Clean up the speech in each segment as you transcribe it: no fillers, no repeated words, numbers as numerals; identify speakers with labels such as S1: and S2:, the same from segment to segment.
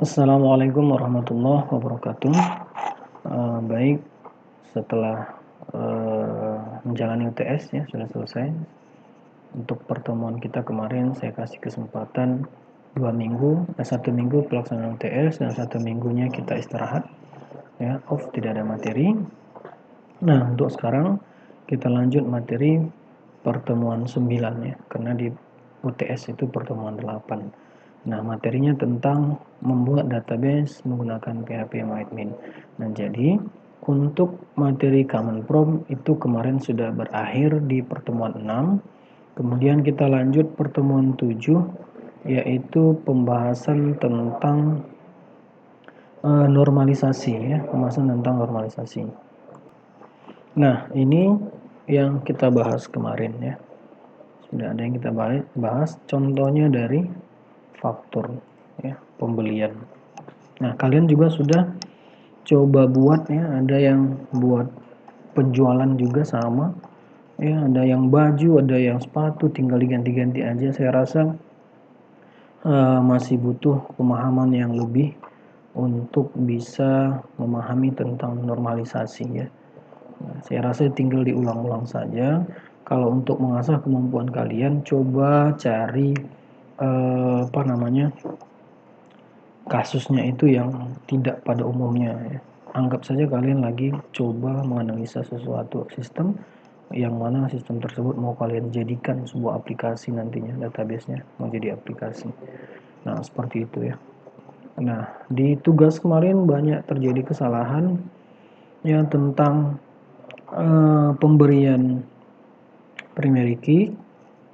S1: Assalamualaikum warahmatullahi wabarakatuh. Baik, setelah menjalani UTS ya sudah selesai. Untuk pertemuan kita kemarin saya kasih kesempatan 1 minggu pelaksanaan UTS dan 1 minggunya kita istirahat, ya off, tidak ada materi. Nah untuk sekarang kita lanjut materi pertemuan 9 ya, karena di UTS itu pertemuan 8. Nah, materinya tentang membuat database menggunakan PHP MyAdmin. Nah, jadi untuk materi Common Prompt itu kemarin sudah berakhir di pertemuan 6. Kemudian kita lanjut pertemuan 7, yaitu pembahasan tentang normalisasi ya, pembahasan tentang normalisasi. Nah, ini yang kita bahas kemarin ya. Sudah ada yang kita bahas, contohnya dari faktur ya, pembelian. Nah, kalian juga sudah coba buat ya, ada yang buat penjualan juga sama ya, ada yang baju, ada yang sepatu, tinggal diganti-ganti aja. Saya rasa masih butuh pemahaman yang lebih untuk bisa memahami tentang normalisasi ya. Nah, saya rasa tinggal diulang-ulang saja. Kalau untuk mengasah kemampuan kalian, coba cari kasusnya itu yang tidak pada umumnya ya. Anggap saja kalian lagi coba menganalisa sesuatu sistem, yang mana sistem tersebut mau kalian jadikan sebuah aplikasi nantinya, database-nya mau jadi aplikasi. Nah, seperti itu ya. Nah, di tugas kemarin banyak terjadi kesalahan yang tentang pemberian primary key,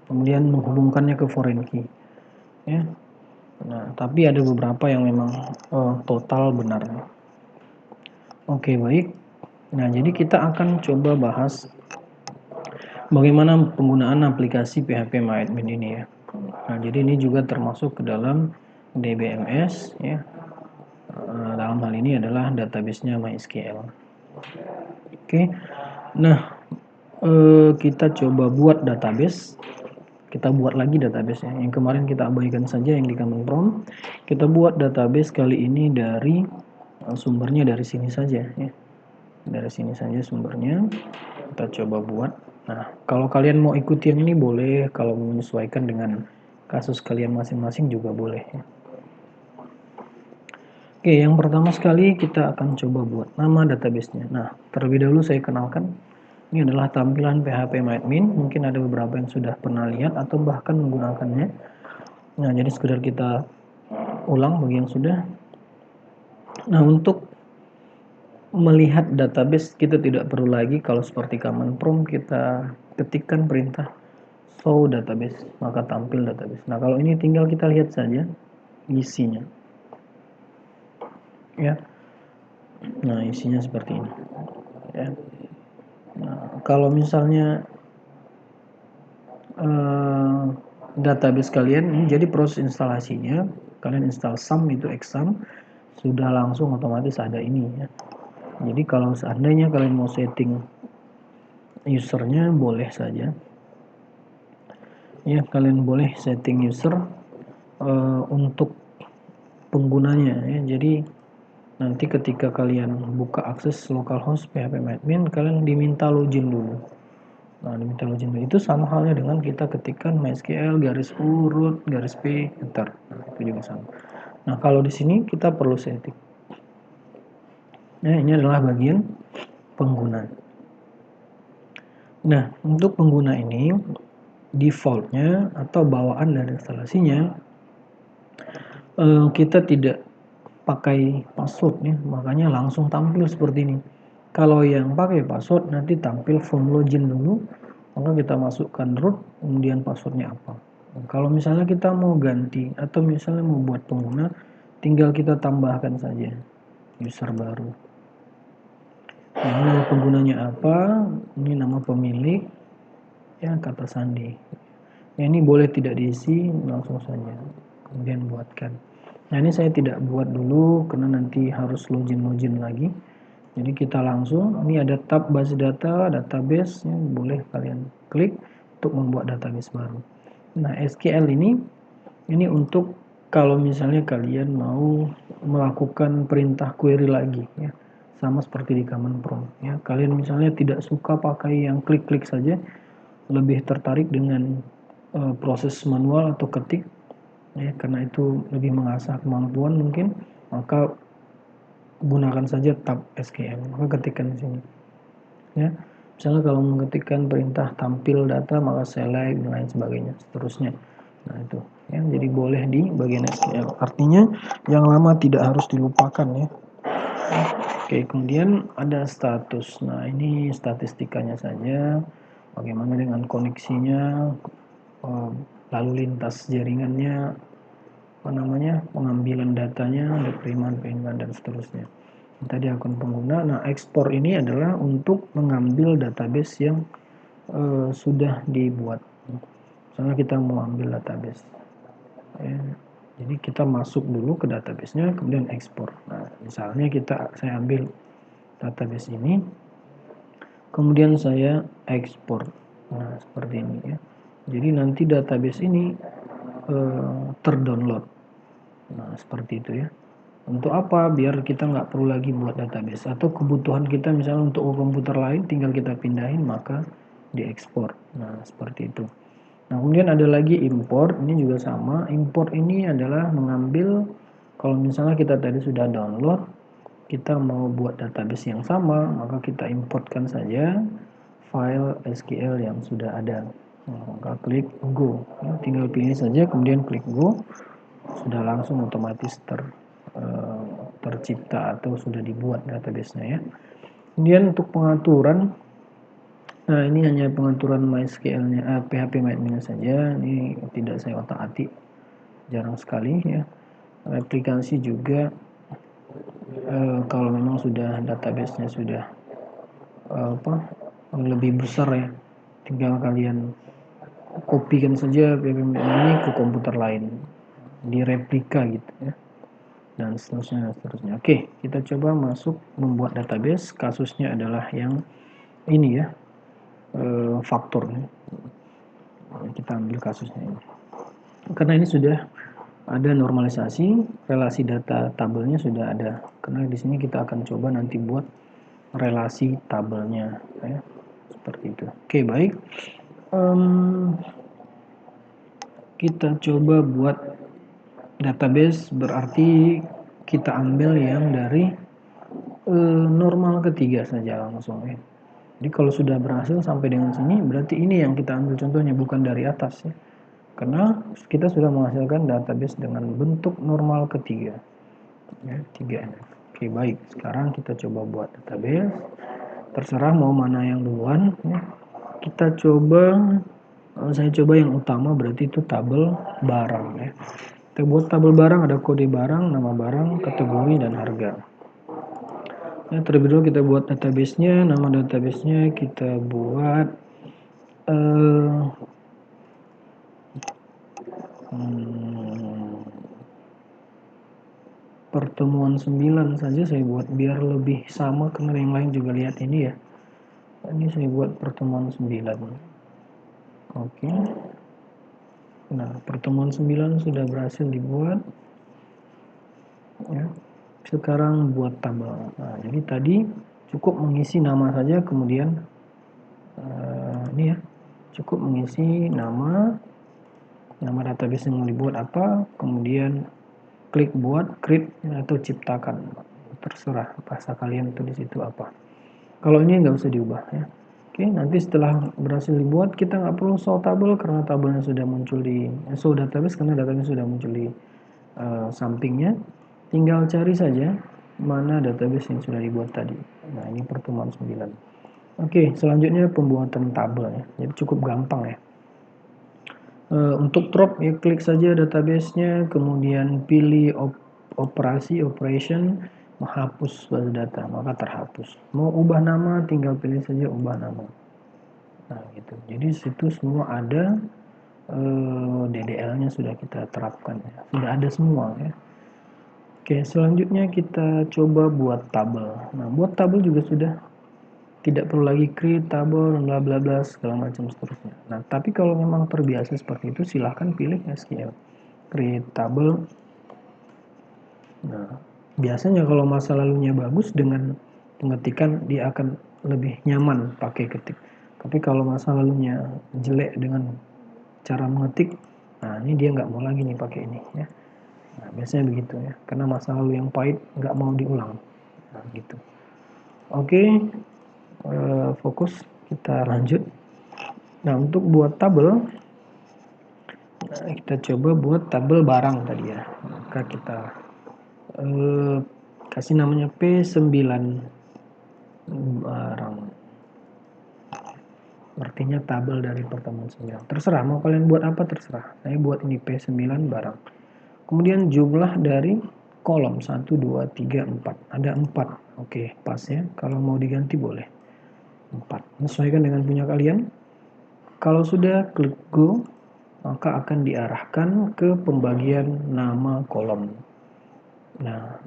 S1: kemudian menghubungkannya ke foreign key ya. Nah, tapi ada beberapa yang memang total benar. Oke, baik. Nah, jadi kita akan coba bahas bagaimana penggunaan aplikasi PHP MyAdmin ini ya. Nah, jadi ini juga termasuk ke dalam DBMS ya. Dalam hal ini adalah database-nya MySQL. Oke. Nah, kita coba buat database. Kita buat lagi database-nya. Yang kemarin kita abaikan saja yang di Common Prompt. Kita buat database kali ini dari sumbernya dari sini saja ya. Dari sini saja sumbernya. Kita coba buat. Nah, kalau kalian mau ikuti yang ini boleh, kalau menyesuaikan dengan kasus kalian masing-masing juga boleh ya. Oke, yang pertama sekali kita akan coba buat nama database-nya. Nah, terlebih dahulu saya kenalkan. Ini adalah tampilan PHP MyAdmin. Mungkin ada beberapa yang sudah pernah lihat atau bahkan menggunakannya. Nah, jadi sekedar kita ulang bagi yang sudah. Nah, untuk melihat database kita tidak perlu lagi kalau seperti Common Prompt kita ketikkan perintah show database, maka tampil database. Nah, kalau ini tinggal kita lihat saja isinya. Ya. Nah, isinya seperti ini. Ya. Nah, kalau misalnya database kalian ini jadi proses instalasinya, kalian install sum itu exam, sudah langsung otomatis ada ini ya. Jadi kalau seandainya kalian mau setting usernya boleh saja ya, kalian boleh setting user untuk penggunanya ya. Jadi nanti ketika kalian buka akses localhost PHP MyAdmin, kalian diminta login dulu. Nah, diminta login dulu itu sama halnya dengan kita ketikkan MySQL garis urut garis p enter. Nah, itu juga sama. Nah, kalau di sini kita perlu setting. Nah, ini adalah bagian pengguna. Nah, untuk pengguna ini defaultnya atau bawaan dari instalasinya kita tidak pakai password ya, makanya langsung tampil seperti ini. Kalau yang pakai password nanti tampil form login dulu, maka kita masukkan root, kemudian passwordnya apa. Nah, kalau misalnya kita mau ganti atau misalnya mau buat pengguna, tinggal kita tambahkan saja user baru. Nah, ini nama penggunanya apa, ini nama pemilik, ya kata sandi. Nah, ini boleh tidak diisi, langsung saja, kemudian buatkan. Nah, ini saya tidak buat dulu karena nanti harus login lagi. Jadi kita langsung, ini ada tab base data, database, ya, boleh kalian klik untuk membuat database baru. Nah, SQL ini untuk kalau misalnya kalian mau melakukan perintah query lagi ya. Sama seperti di command prompt ya. Kalian misalnya tidak suka pakai yang klik-klik saja, lebih tertarik dengan proses manual atau ketik ya, karena itu lebih mengasah kemampuan mungkin, maka gunakan saja tab SQL. Maka ketikkan di sini ya. Misalnya kalau mengetikkan perintah tampil data, maka select dan lain sebagainya, seterusnya. Nah itu ya, jadi boleh di bagian SQL. Artinya yang lama tidak harus dilupakan ya. Oke, kemudian ada status. Nah ini statistikanya saja, bagaimana dengan koneksinya, lalu lintas jaringannya, apa namanya, pengambilan datanya, ada penerimaan dan seterusnya. Tadi akun pengguna. Nah ekspor ini adalah untuk mengambil database yang sudah dibuat. Misalnya kita mau ambil database ya. Jadi kita masuk dulu ke database-nya, kemudian ekspor. Nah misalnya saya ambil database ini, kemudian saya ekspor. Nah seperti ini ya. Jadi nanti database ini terdownload. Nah seperti itu ya. Untuk apa? Biar kita nggak perlu lagi buat database, atau kebutuhan kita misalnya untuk komputer lain tinggal kita pindahin maka diekspor. Nah seperti itu. Nah kemudian ada lagi import. Ini juga sama. Import ini adalah mengambil, kalau misalnya kita tadi sudah download, kita mau buat database yang sama, maka kita importkan saja file SQL yang sudah ada. Nah, maka klik go, tinggal pilih saja kemudian klik go, sudah langsung otomatis tercipta atau sudah dibuat database-nya ya. Kemudian untuk pengaturan, nah ini hanya pengaturan MySQL-nya, PHP MyAdmin saja. Ini tidak saya otak-atik, jarang sekali ya. Replikasi juga kalau memang sudah database-nya sudah lebih besar ya, tinggal kalian kopikan saja PHP ini ke komputer lain, direplika gitu ya, dan seterusnya. Oke, kita coba masuk membuat database. Kasusnya adalah yang ini ya, faktor. Kita ambil kasusnya ini. Karena ini sudah ada normalisasi, relasi data tabelnya sudah ada. Karena di sini kita akan coba nanti buat relasi tabelnya ya. Seperti itu. Oke, baik. Kita coba buat database, berarti kita ambil yang dari normal ketiga saja langsung ya. Jadi kalau sudah berhasil sampai dengan sini, berarti ini yang kita ambil contohnya, bukan dari atas ya. Karena kita sudah menghasilkan database dengan bentuk normal ketiga ya, 3NF. Oke, baik. Sekarang kita coba buat database. Terserah mau mana yang duluan ya. Kita coba, saya coba yang utama, berarti itu tabel barang ya. Kita buat tabel barang, ada kode barang, nama barang, kategori, dan harga. Ya, terlebih dulu kita buat database-nya. Nama database-nya kita buat pertemuan 9 saja saya buat biar lebih sama, karena yang lain juga lihat ini ya. Ini saya buat pertemuan 9. Oke. Nah, pertemuan 9 sudah berhasil dibuat. Ya. Sekarang buat tabel. Nah, jadi tadi cukup mengisi nama saja, kemudian ini ya, cukup mengisi nama database yang mau dibuat apa, kemudian klik buat, create atau ciptakan, terserah bahasa kalian tuh di situ apa. Kalau ini nggak usah diubah ya. Oke, nanti setelah berhasil dibuat, kita nggak perlu show tabel karena tabelnya sudah muncul di show database, karena database sudah muncul di sampingnya. Tinggal cari saja mana database yang sudah dibuat tadi. Nah, ini pertemuan 9. Oke, selanjutnya pembuatan tabel ya. Jadi cukup gampang ya. Untuk drop ya, klik saja database-nya, kemudian pilih operation, menghapus base data, maka terhapus. Mau ubah nama, tinggal pilih saja ubah nama. Nah, gitu. Jadi situ semua ada, DDL-nya sudah kita terapkan ya. Sudah ada semua ya. Oke, selanjutnya kita coba buat tabel. Nah, buat tabel juga sudah tidak perlu lagi create tabel, bla bla bla, segala macam seterusnya. Nah, tapi kalau memang terbiasa seperti itu, silahkan pilih SQL. Create tabel. Nah, biasanya kalau masa lalunya bagus dengan pengetikan dia akan lebih nyaman pakai ketik. Tapi kalau masa lalunya jelek dengan cara mengetik, nah ini dia nggak mau lagi nih pakai ini ya. Nah, biasanya begitu ya, karena masa lalu yang pahit nggak mau diulang. Nah, gitu. Oke, fokus, kita lanjut. Nah, untuk buat tabel, kita coba buat tabel barang tadi ya. Maka kita kasih namanya P9 barang. Artinya tabel dari pertemuan 9. Terserah, mau kalian buat apa terserah. Saya buat ini P9 barang. Kemudian jumlah dari kolom 1, 2, 3, 4. Ada 4. Oke, pas ya. Kalau mau diganti boleh. 4. Sesuaikan dengan punya kalian. Kalau sudah klik go, maka akan diarahkan ke pembagian nama kolom. Nah,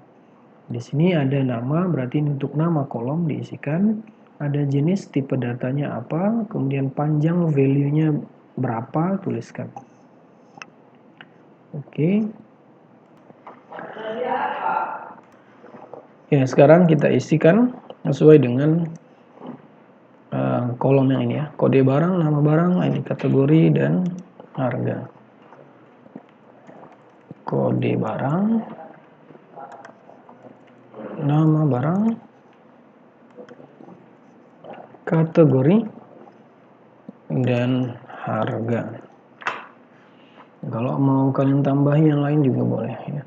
S1: di sini ada nama, berarti untuk nama kolom diisikan. Ada jenis, tipe datanya apa, kemudian panjang value-nya berapa, tuliskan. Oke. Ya, sekarang kita isikan sesuai dengan kolom yang ini ya. Kode barang, nama barang, ID kategori, dan harga. Kode barang, nama barang, kategori, dan harga. Kalau mau kalian tambahin yang lain juga boleh ya.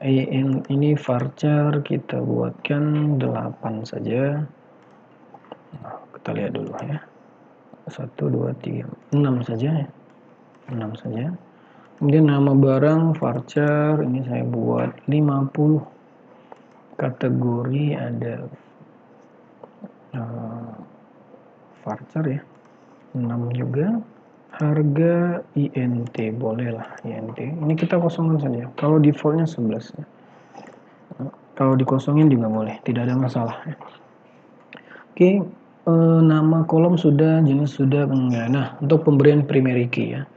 S1: Ini varchar kita buatkan 8 saja. Nah, kita lihat dulu ya. 1, 2, 3, 6 saja ya. 6 saja. Kemudian nama barang varchar ini saya buat 50. Kategori ada varchar ya. 6 juga. Harga INT bolehlah INT. Ini kita kosongkan saja. Kalau defaultnya 11 ya. Kalau dikosongin juga boleh, tidak ada masalah ya. Oke, nama kolom sudah, jenis sudah, enggak. Nah, untuk pemberian primary key ya.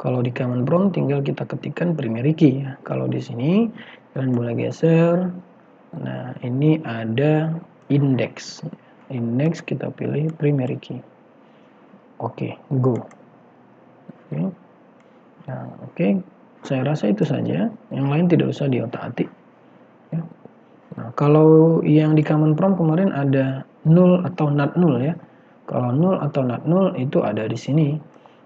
S1: Kalau di command prompt tinggal kita ketikkan primary key ya. Kalau di sini kalian boleh geser. Nah, ini ada index. Index kita pilih primary key. Oke, go. Oke. Nah, oke. Saya rasa itu saja. Yang lain tidak usah diotak-atik. Ya. Nah, kalau yang di command prompt kemarin ada null atau not null ya. Kalau null atau not null itu ada di sini.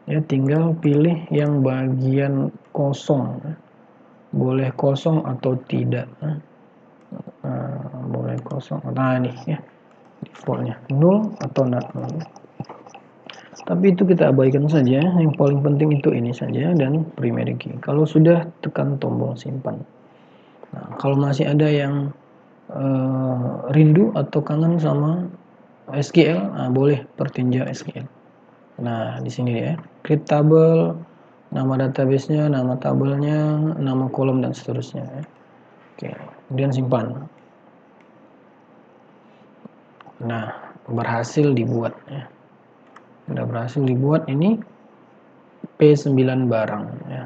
S1: Ya, tinggal pilih yang bagian kosong. Boleh kosong atau tidak. Boleh kosong. Nah, ini ya. Defaultnya null atau not null. Tapi itu kita abaikan saja. Yang paling penting itu ini saja dan primary key. Kalau sudah tekan tombol simpan. Nah, kalau masih ada yang rindu atau kangen sama SQL, nah, boleh pertinjau SQL. Nah, di sini ya, create table, nama database-nya, nama tabelnya, nama kolom dan seterusnya. Ya. Oke, kemudian simpan. Nah, berhasil dibuat ya. Sudah berhasil dibuat ini P9 barang ya.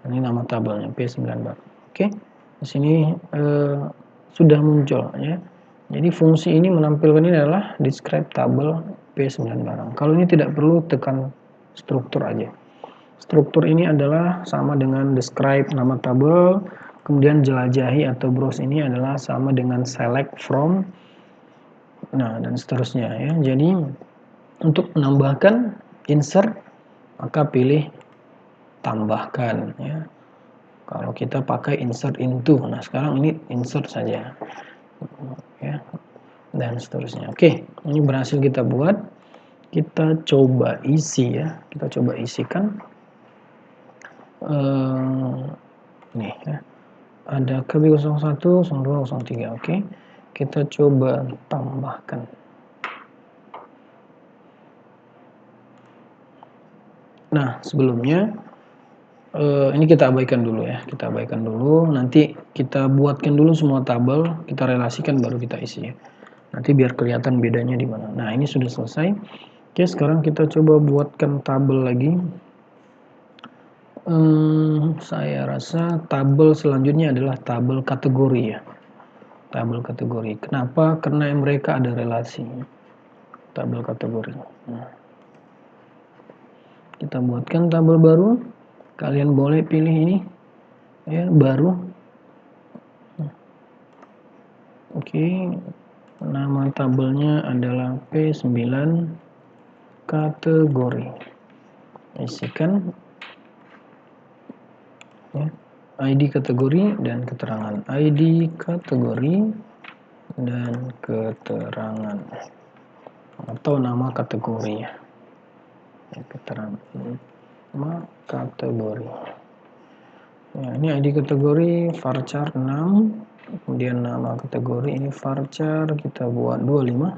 S1: Ini nama tabelnya P9 barang. Oke. Di sini sudah muncul ya. Jadi fungsi ini menampilkan ini adalah describe tabel P9 barang. Kalau ini tidak perlu tekan struktur aja. Struktur ini adalah sama dengan describe nama tabel, kemudian jelajahi atau browse ini adalah sama dengan select from, nah dan seterusnya ya. Jadi untuk menambahkan insert maka pilih tambahkan ya. Kalau kita pakai insert into, nah sekarang ini insert saja ya dan seterusnya. Oke, ini berhasil kita buat. Kita coba isi ya, kita coba isikan nih ya. Ada KB01, 02, 03. Oke, kita coba tambahkan. Nah, sebelumnya ini kita abaikan dulu ya. Kita abaikan dulu. Nanti kita buatkan dulu semua tabel, kita relasikan baru kita isi ya. Nanti biar kelihatan bedanya di mana. Nah, ini sudah selesai. Oke, sekarang kita coba buatkan tabel lagi. Saya rasa tabel selanjutnya adalah tabel kategori ya. Tabel kategori. Kenapa? Karena mereka ada relasi. Tabel kategori. Nah, kita buatkan tabel baru. Kalian boleh pilih ini ya, baru. Oke. Nama tabelnya adalah P9 kategori. Isikan ya, ID kategori dan keterangan. ID kategori dan keterangan atau nama kategori ya. Keterangan nama kategori. Ya, ini ID kategori varchar 6, kemudian nama kategori ini varchar kita buat 25.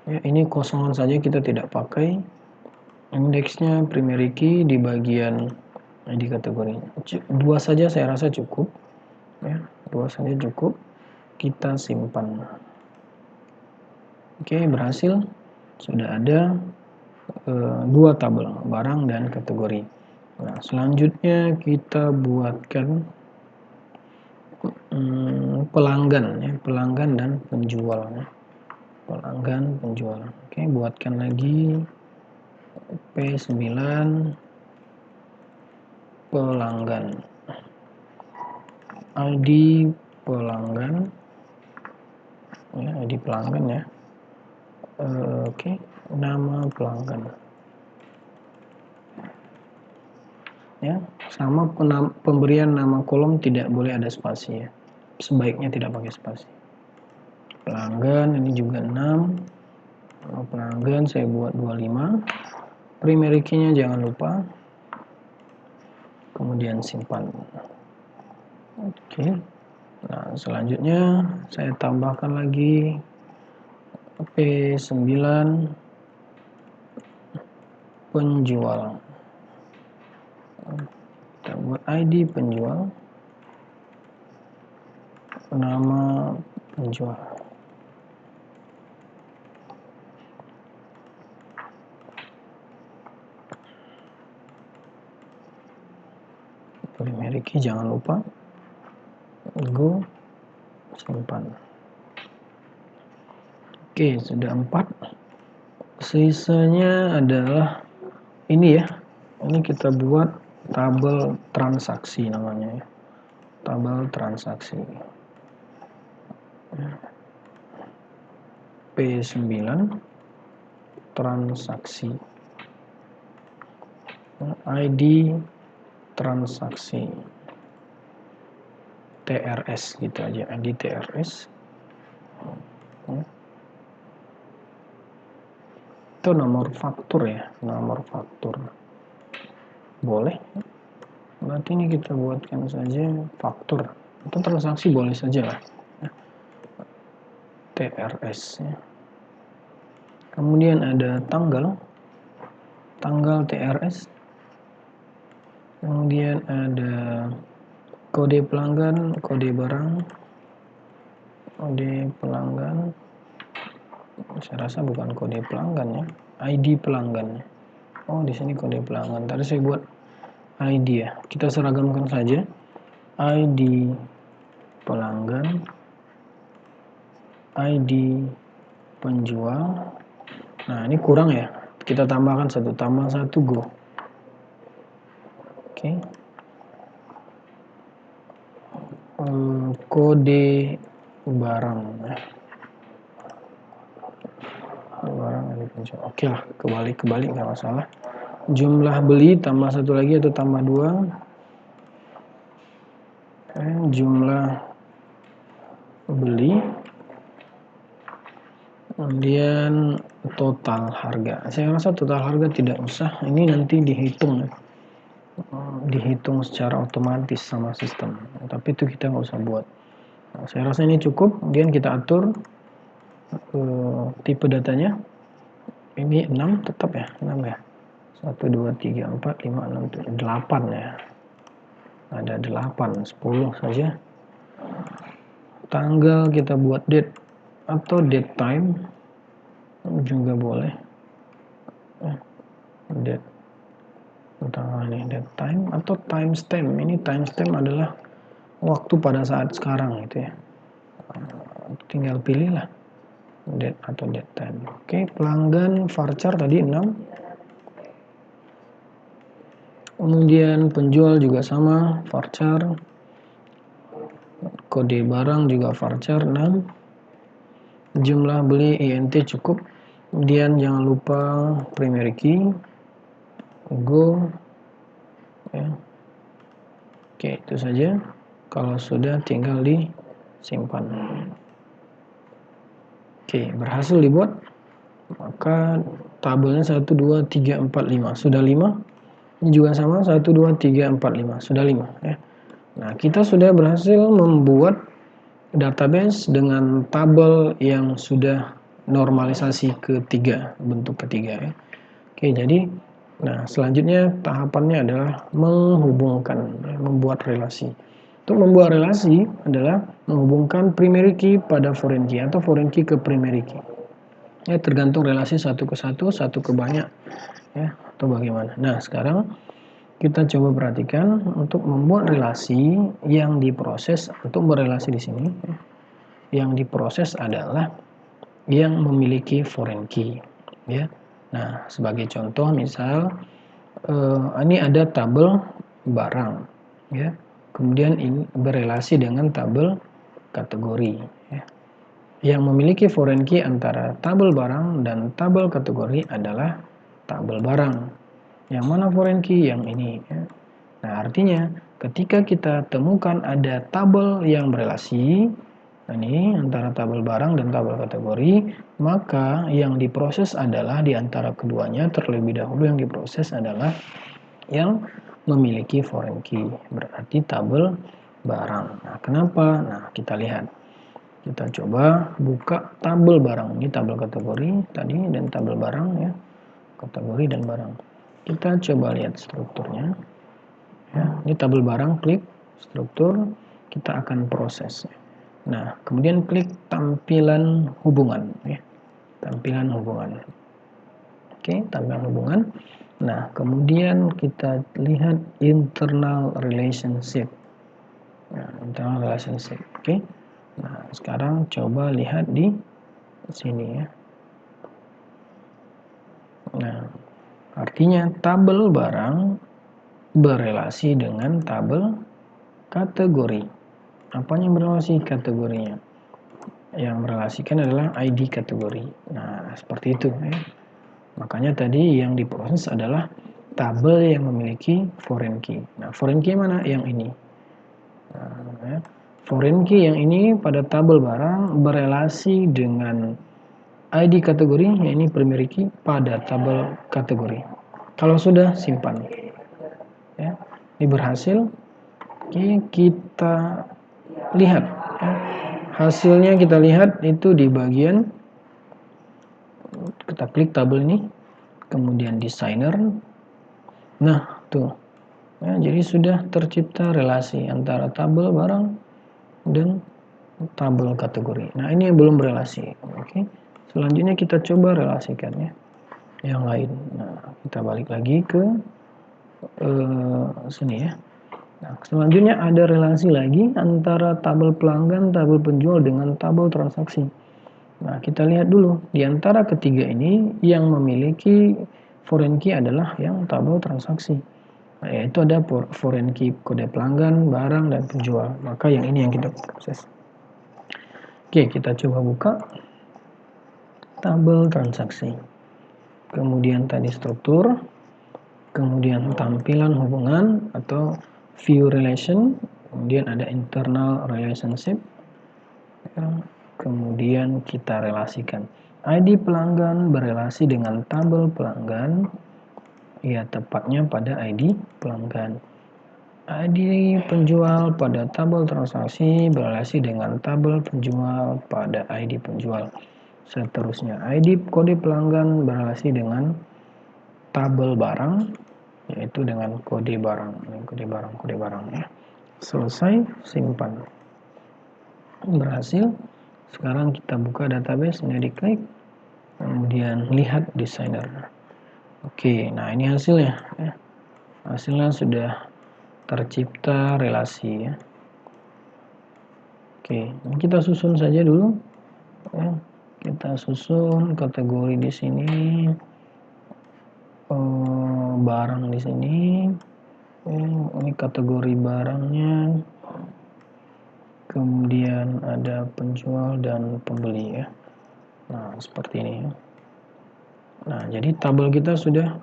S1: Ya, ini kosongan saja, kita tidak pakai. Indeksnya primary key di bagian ID kategori. 2 saja saya rasa cukup. Ya, 2 saja cukup. Kita simpan. Oke, berhasil. Sudah ada 2 tabel, barang dan kategori. Nah, selanjutnya kita buatkan pelanggan ya, pelanggan dan penjual ya. Pelanggan, penjual. Oke, buatkan lagi P9 pelanggan. ID pelanggan ya, ID pelanggan ya. Oke, nama pelanggan ya, sama pemberian nama kolom tidak boleh ada spasi ya, sebaiknya tidak pakai spasi. Pelanggan ini juga 6. Nama pelanggan saya buat 25. Primary key-nya jangan lupa, kemudian simpan. Oke. Nah, selanjutnya saya tambahkan lagi P9 penjual. Kita buat ID penjual, nama penjual. Primary key jangan lupa, go, simpan. Oke, sudah 4. Sisanya adalah ini ya, ini kita buat tabel transaksi namanya ya, tabel transaksi. P9 transaksi, ID transaksi, TRS gitu aja, ID TRS. Itu nomor faktur ya, nomor faktur boleh. Berarti ini kita buatkan saja faktur atau transaksi boleh saja lah, TRS ya. Kemudian ada tanggal TRS. Kemudian ada kode pelanggan, kode barang, kode pelanggan. Saya rasa bukan kode pelanggan ya, ID pelanggan. Oh, di sini kode pelanggan. Tadi saya buat ID ya. Kita seragamkan saja. ID pelanggan, ID penjual. Nah, ini kurang ya. Kita tambahkan 1, tambah 1, go. Oke. Kode barang. Barang ID penjual. Oke lah, kebalik nggak masalah. Jumlah beli tambah 1 lagi atau tambah 2. Jumlah beli, kemudian total harga. Saya rasa total harga tidak usah, ini nanti dihitung secara otomatis sama sistem, tapi itu kita nggak usah buat. Nah, saya rasa ini cukup. Kemudian kita atur tipe datanya. Ini 6 tetap ya, 6 ya, 1, 2, 3, 4, 5, 6, 7, 8 ya, ada 8, 10 saja. Tanggal kita buat date atau date time juga boleh. Date Entah ini date time atau timestamp. Ini timestamp adalah waktu pada saat sekarang gitu ya. Tinggal pilihlah date atau date time. Oke, pelanggan varchar tadi 6. Kemudian penjual juga sama, varchar. Kode barang juga varchar 6. Jumlah beli INT cukup. Kemudian jangan lupa primary key, go ya. Oke, itu saja. Kalau sudah tinggal disimpan. Oke, berhasil dibuat. Maka tabelnya 1 2 3 4 5 sudah 5. Ini juga sama 1 2 3 4 5 sudah 5 ya. Nah, kita sudah berhasil membuat database dengan tabel yang sudah normalisasi ketiga, bentuk ketiga ya. Oke, jadi nah selanjutnya tahapannya adalah menghubungkan, ya, membuat relasi. Untuk membuat relasi adalah menghubungkan primary key pada foreign key atau foreign key ke primary key. Ya, tergantung relasi satu ke satu ke banyak ya, atau bagaimana. Nah, sekarang kita coba perhatikan untuk membuat relasi yang diproses. Untuk berelasi di sini yang diproses adalah yang memiliki foreign key ya. Nah, sebagai contoh misal ini ada tabel barang ya. Kemudian ini berelasi dengan tabel kategori ya. Yang memiliki foreign key antara tabel barang dan tabel kategori adalah tabel barang. Yang mana foreign key? Yang ini ya. Nah, artinya ketika kita temukan ada tabel yang berelasi ini antara tabel barang dan tabel kategori, maka yang diproses adalah di antara keduanya terlebih dahulu yang diproses adalah yang memiliki foreign key, berarti tabel barang. Nah, kenapa? Nah, kita lihat. Kita coba buka tabel barang. Ini tabel kategori tadi dan tabel barang ya. Kategori dan barang. Kita coba lihat strukturnya. Ya, ini tabel barang, klik struktur, kita akan proses. Nah, kemudian klik tampilan hubungan ya. Tampilan hubungan. Oke, tampilan hubungan. Nah, kemudian kita lihat internal relationship. Nah, internal relationship. Oke. Nah, sekarang coba lihat di sini ya. Nah, artinya tabel barang berelasi dengan tabel kategori. Apanya yang berelasi? Kategorinya. Yang merelasikan adalah ID kategori. Nah, seperti itu ya. Makanya tadi yang diproses adalah tabel yang memiliki foreign key. Nah, foreign key mana? Yang ini. Nah, ya. Foreign key yang ini pada tabel barang berelasi dengan ID kategori, yang ini primary key pada tabel kategori. Kalau sudah, simpan. Ya, ini berhasil. Oke, kita lihat. Ya. Hasilnya kita lihat itu di bagian, kita klik tabel ini, kemudian designer. Nah, tuh. Ya, jadi sudah tercipta relasi antara tabel barang dan tabel kategori. Nah, ini yang belum berelasi. Oke. Selanjutnya kita coba relasikannya yang lain. Nah, kita balik lagi ke sini ya. Nah, selanjutnya ada relasi lagi antara tabel pelanggan, tabel penjual dengan tabel transaksi. Nah, kita lihat dulu. Di antara ketiga ini yang memiliki foreign key adalah yang tabel transaksi. Nah, yaitu ada foreign key kode pelanggan, barang, dan penjual. Maka yang ini yang kita proses. Oke, kita coba buka tabel transaksi. Kemudian tadi struktur, kemudian tampilan hubungan atau view relation, kemudian ada internal relationship, kemudian kita relasikan. ID pelanggan berelasi dengan tabel pelanggan, ya tepatnya pada ID pelanggan. ID penjual pada tabel transaksi berelasi dengan tabel penjual pada ID penjual. Seterusnya, ID kode pelanggan berelasi dengan tabel barang, yaitu dengan kode barang. Kode barang ya. Selesai, simpan. Berhasil. Sekarang kita buka database, ini diklik, kemudian lihat designer. Oke, nah ini hasilnya ya. hasilnya sudah tercipta relasi ya. Oke, kita susun saja dulu ya. Kita susun kategori di sini, barang di sini. Ini kategori barangnya, kemudian ada penjual dan pembeli ya. Nah, seperti ini ya. Nah, jadi tabel kita sudah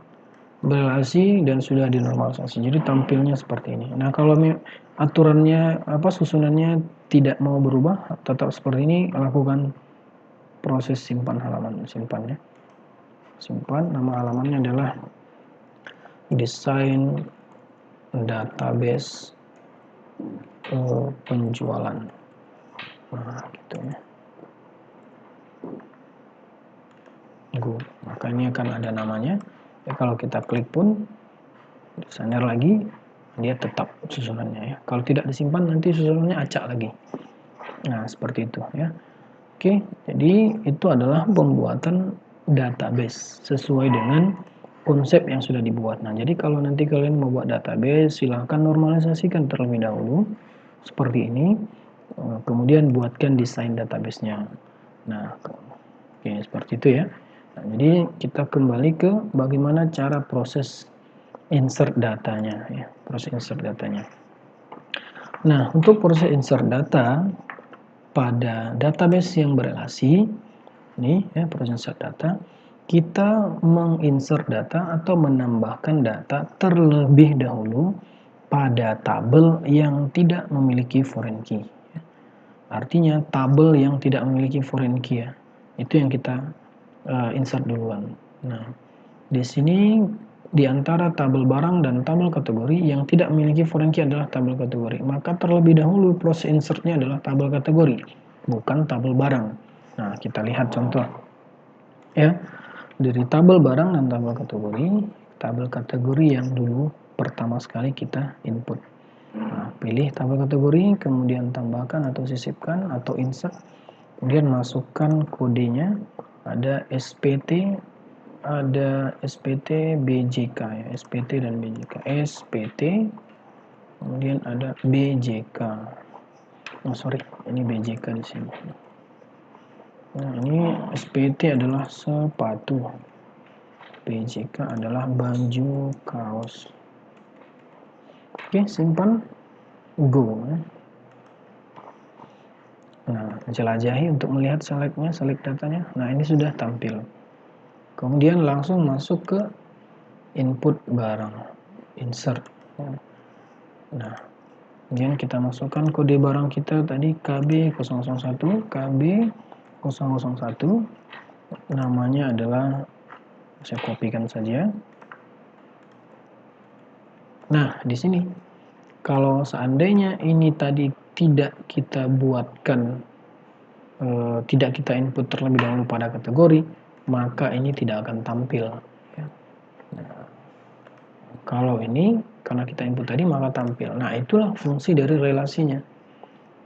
S1: berelasi dan sudah dinormalisasi. Jadi tampilnya seperti ini. Nah, kalau aturannya susunannya tidak mau berubah, tetap seperti ini, lakukan proses simpan halaman. Simpan ya. Simpan, nama halamannya adalah desain database penjualan. Nah, gitu ya. Go. Maka ini akan ada namanya. Ya, kalau kita klik pun desainer lagi, dia tetap susunannya ya. Kalau tidak disimpan nanti susunannya acak lagi. Nah, seperti itu ya. Oke, jadi itu adalah pembuatan database sesuai dengan konsep yang sudah dibuat. Nah, jadi kalau nanti kalian mau buat database, silahkan normalisasikan terlebih dahulu seperti ini. Kemudian buatkan desain database-nya. Nah, oke, seperti itu ya. Nah, jadi kita kembali ke bagaimana cara proses insert datanya ya, proses insert datanya. Nah, untuk proses insert data pada database yang berelasi, ini ya proses insert data, kita menginsert data atau menambahkan data terlebih dahulu pada tabel yang tidak memiliki foreign key. Artinya tabel yang tidak memiliki foreign key ya, itu yang kita insert duluan. Nah, di sini di antara tabel barang dan tabel kategori yang tidak memiliki foreign key adalah tabel kategori. Maka terlebih dahulu proses insertnya adalah tabel kategori, bukan tabel barang. Nah, kita lihat contoh. Ya, dari tabel barang dan tabel kategori yang dulu pertama sekali kita input. Nah, pilih tabel kategori, kemudian tambahkan atau sisipkan atau insert, kemudian masukkan kodenya, ada SPT, ada SPT BJK ya, SPT dan BJK. SPT, kemudian ada BJK. Oh sorry, ini BJK di sini. Nah, ini SPT adalah sepatu, BJK adalah baju kaos. Oke, simpan, go. Nah, jelajahi untuk melihat selectnya, select datanya. Nah, ini sudah tampil. Kemudian langsung masuk ke input barang, insert. Nah, kemudian kita masukkan kode barang kita tadi KB001, KB001, namanya adalah, saya kopikan saja. Nah, di sini kalau seandainya ini tadi tidak kita buatkan, tidak kita input terlebih dahulu pada kategori, maka ini tidak akan tampil. Nah, kalau ini karena kita input tadi maka tampil. Nah, itulah fungsi dari relasinya.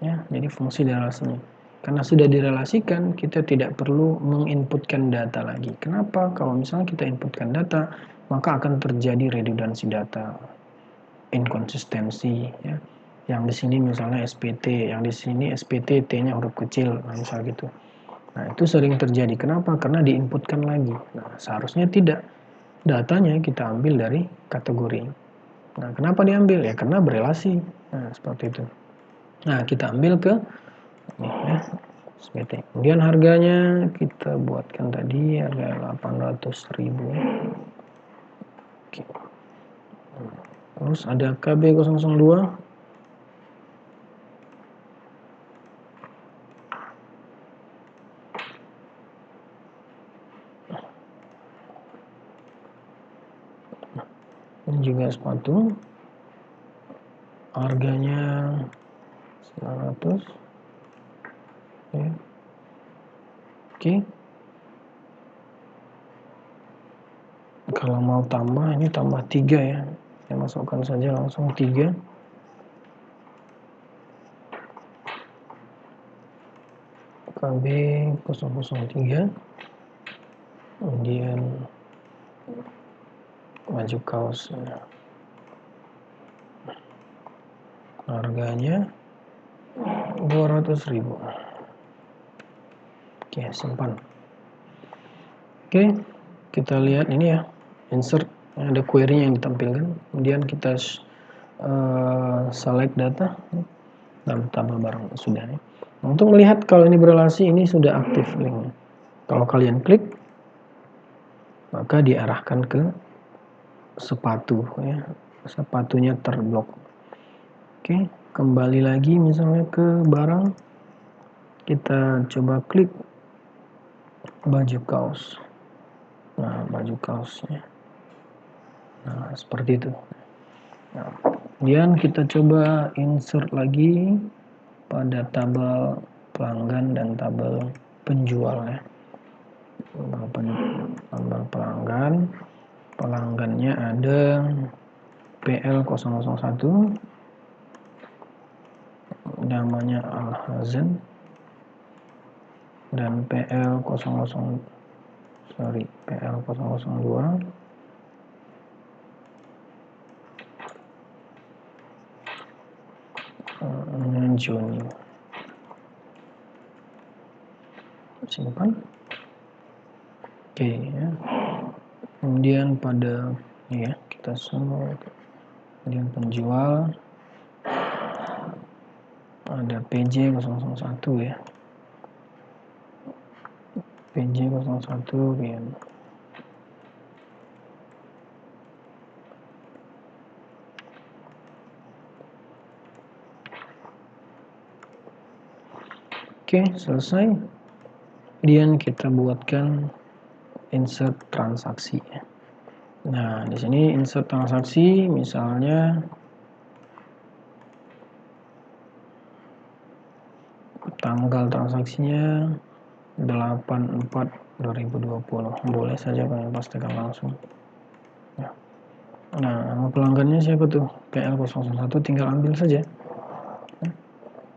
S1: Ya, jadi fungsi dari relasinya. Karena sudah direlasikan, kita tidak perlu menginputkan data lagi. Kenapa? Kalau misalnya kita inputkan data, maka akan terjadi redundansi data, inkonsistensi. Ya. Yang di sini misalnya SPT, yang di sini SPT T-nya huruf kecil, nah, misal gitu. Nah, itu sering terjadi. Kenapa? Karena diinputkan lagi. Nah, seharusnya tidak. Datanya kita ambil dari kategori. Nah, kenapa diambil? Ya karena berelasi. Nah, seperti itu. Nah, kita ambil ke ini ya, SPT. Kemudian harganya kita buatkan tadi harga 800.000. Oke. Terus ada KB002. Ini juga sepatu. Harganya 900. Ya. Oke. Kalau mau tambah, ini tambah 3 ya. Saya masukkan saja langsung 3. KB003. Kemudian baju kaos. harganya 200.000. Oke, simpan. Oke, kita lihat ini ya, insert, ada query yang ditampilkan, kemudian kita select data dalam tabel barang sudah ya. Nah, untuk melihat kalau ini berelasi, ini sudah aktif linknya. Kalau kalian klik, maka diarahkan ke sepatu ya, sepatunya terblok. Oke, kembali lagi misalnya ke barang, kita coba klik baju kaos. Nah, baju kaosnya, nah seperti itu. Nah, kemudian kita coba insert lagi pada tabel pelanggan dan tabel penjual ya. Tabel pelanggan, pelanggannya ada PL001, namanya Al-Hazen, dan PL002 Juni. Simpan. Oke ya. Kemudian pada ya, kita semua, kemudian penjual ada PJ001 ya, PJ01 ya. Oke, selesai. Kemudian kita buatkan insert transaksi. Nah, di sini insert transaksi, misalnya tanggal transaksinya 8/4/2020. Boleh saja kalian pastikan langsung. Nah, nama pelanggannya siapa tuh? PL001, tinggal ambil saja.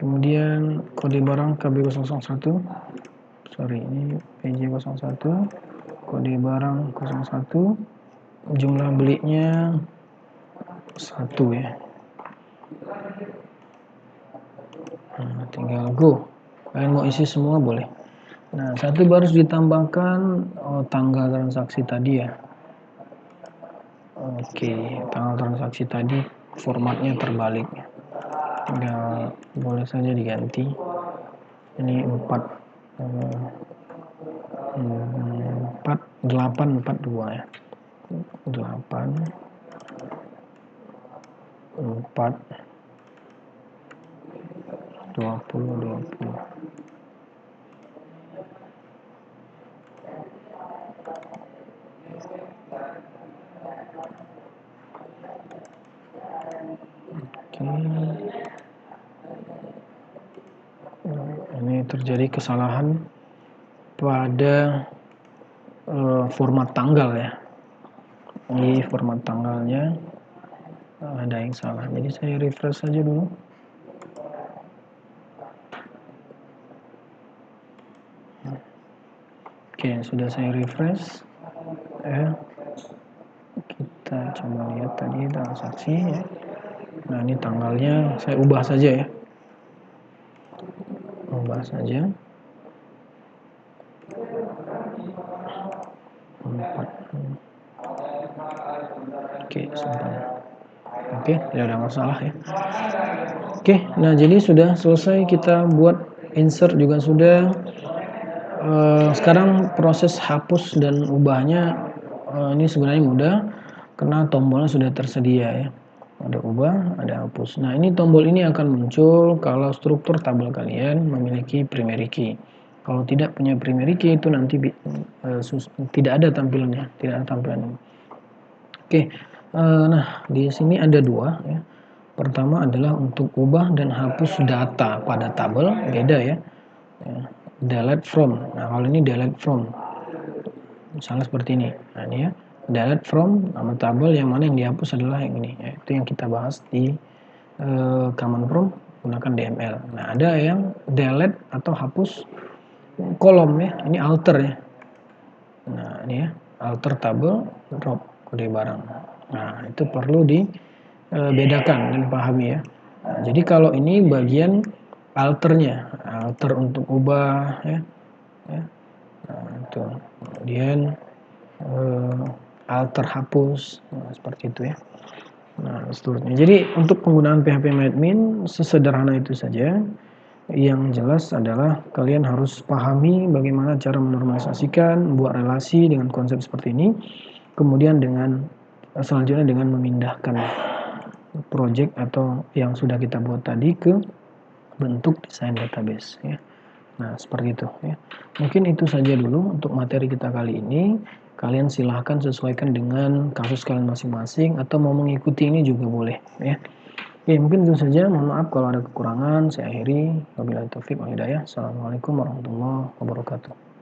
S1: Kemudian kode barang KB001, sorry ini PJ01, kode barang 01, jumlah belinya 1 ya. Nah, tinggal go. Kalian mau isi semua boleh. Nah, satu baru ditambahkan tanggal transaksi tadi ya. Oke, tanggal transaksi tadi formatnya terbalik. Tinggal boleh saja diganti. Ini 842 ya. 8 4 2020. Oke. Ini terjadi kesalahan pada format tanggal ya. Ini format tanggalnya ada yang salah. Jadi saya refresh saja dulu. Oke, sudah saya refresh. Kita coba lihat tadi transaksi ya. Nah, ini tanggalnya saya ubah saja ya. Ubah saja. 4. Oke, simpan. Oke, tidak ada masalah ya. Oke, nah jadi sudah selesai kita buat insert juga sudah. Sekarang proses hapus dan ubahnya ini sebenarnya mudah karena tombolnya sudah tersedia ya. Ada ubah, ada hapus. Nah, ini tombol ini akan muncul kalau struktur tabel kalian memiliki primary key. Kalau tidak punya primary key itu nanti tidak ada tampilannya, tidak ada tampilannya. Oke, nah di sini ada dua ya. Pertama adalah untuk ubah dan hapus data pada tabel, beda ya. Delete from. Nah, kalau ini delete from, misalnya seperti ini. Nah, ini ya, delete from nama tabel, yang mana yang dihapus adalah yang ini. Ya, itu yang kita bahas di command prompt gunakan DML. Nah, ada yang delete atau hapus kolom ya. Ini alter ya. Nah, ini ya, alter tabel, drop kode barang. Nah, itu perlu dibedakan dan dipahami ya. Nah, jadi kalau ini bagian alternya, alter untuk ubah ya. Nah, itu. Kemudian alter hapus, nah, seperti itu ya. Nah, seterusnya. Jadi untuk penggunaan PHP-MyAdmin sesederhana itu saja. Yang jelas adalah kalian harus pahami bagaimana cara menormalisasikan, buat relasi dengan konsep seperti ini. Kemudian dengan selanjutnya dengan memindahkan project atau yang sudah kita buat tadi ke bentuk desain database ya. Nah, seperti itu ya. Mungkin itu saja dulu untuk materi kita kali ini. Kalian silahkan sesuaikan dengan kasus kalian masing-masing atau mau mengikuti ini juga boleh ya. Oke, mungkin itu saja. Mohon maaf kalau ada kekurangan. Saya akhiri. Wabillahi taufiq wal hidayah. Assalamualaikum warahmatullahi wabarakatuh.